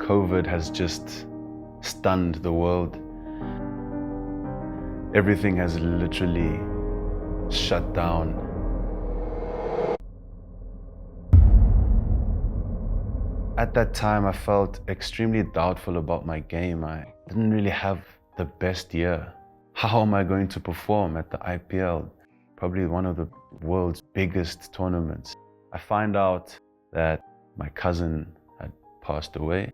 COVID has just stunned the world. Everything has literally shut down. At that time, I felt extremely doubtful about my game. I didn't really have the best year. How am I going to perform at the IPL? Probably one of the world's biggest tournaments. I find out that my cousin had passed away,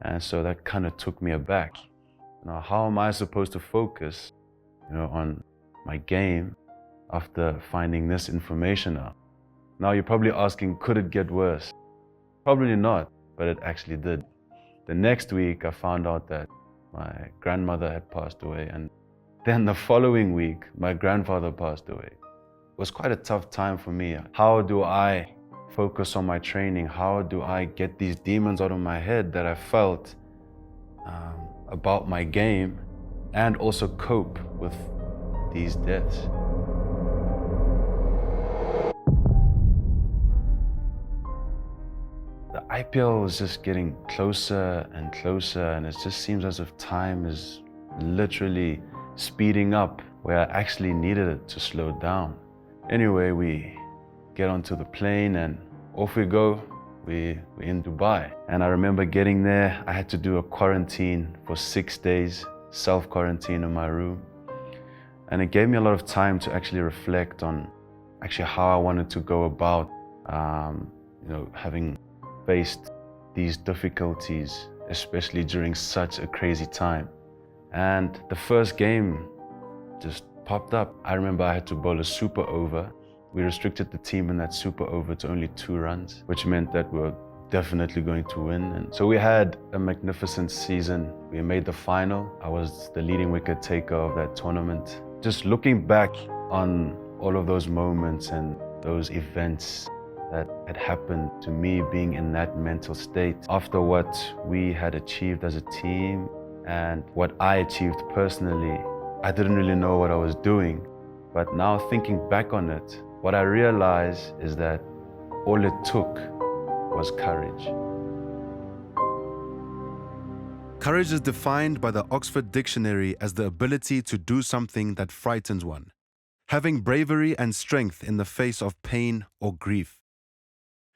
and so that kind of took me aback. Now, how am I supposed to focus, on my game after finding this information out? Now, you're probably asking, could it get worse? Probably not, but it actually did. The next week, I found out that my grandmother had passed away, and then the following week, my grandfather passed away. It was quite a tough time for me. How do I focus on my training? How do I get these demons out of my head that I felt about my game, and also cope with these deaths? The IPL was just getting closer and closer, and it just seems as if time is literally speeding up where I actually needed it to slow down. Anyway, we get onto the plane and off we go. We're in Dubai. And I remember getting there, I had to do a quarantine for 6 days, self-quarantine in my room. And it gave me a lot of time to actually reflect on how I wanted to go about, having faced these difficulties, especially during such a crazy time. And the first game just popped up. I remember I had to bowl a super over. We restricted the team in that super over to only 2 runs, which meant that we were definitely going to win. And so we had a magnificent season. We made the final. I was the leading wicket taker of that tournament. Just looking back on all of those moments and those events that had happened to me, being in that mental state after what we had achieved as a team and what I achieved personally, I didn't really know what I was doing. But now thinking back on it, what I realize is that all it took was courage. Courage is defined by the Oxford Dictionary as the ability to do something that frightens one, having bravery and strength in the face of pain or grief.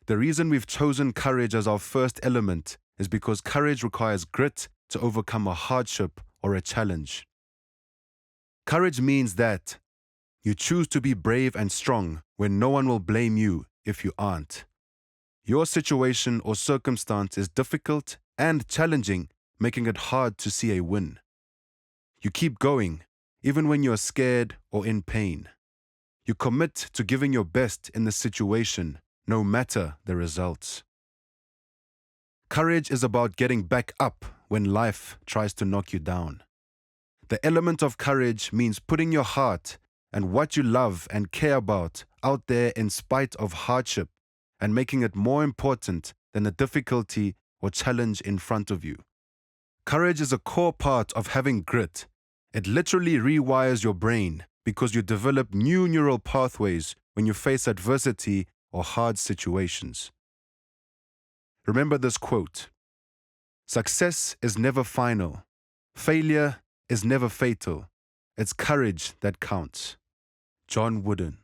The reason we've chosen courage as our first element is because courage requires grit to overcome a hardship or a challenge. Courage means that you choose to be brave and strong when no one will blame you if you aren't. Your situation or circumstance is difficult and challenging, making it hard to see a win. You keep going, even when you're scared or in pain. You commit to giving your best in the situation, no matter the results. Courage is about getting back up when life tries to knock you down. The element of courage means putting your heart and what you love and care about out there in spite of hardship and making it more important than the difficulty or challenge in front of you. Courage is a core part of having grit. It literally rewires your brain because you develop new neural pathways when you face adversity or hard situations. Remember this quote: "Success is never final. Failure is never fatal. It's courage that counts." John Wooden.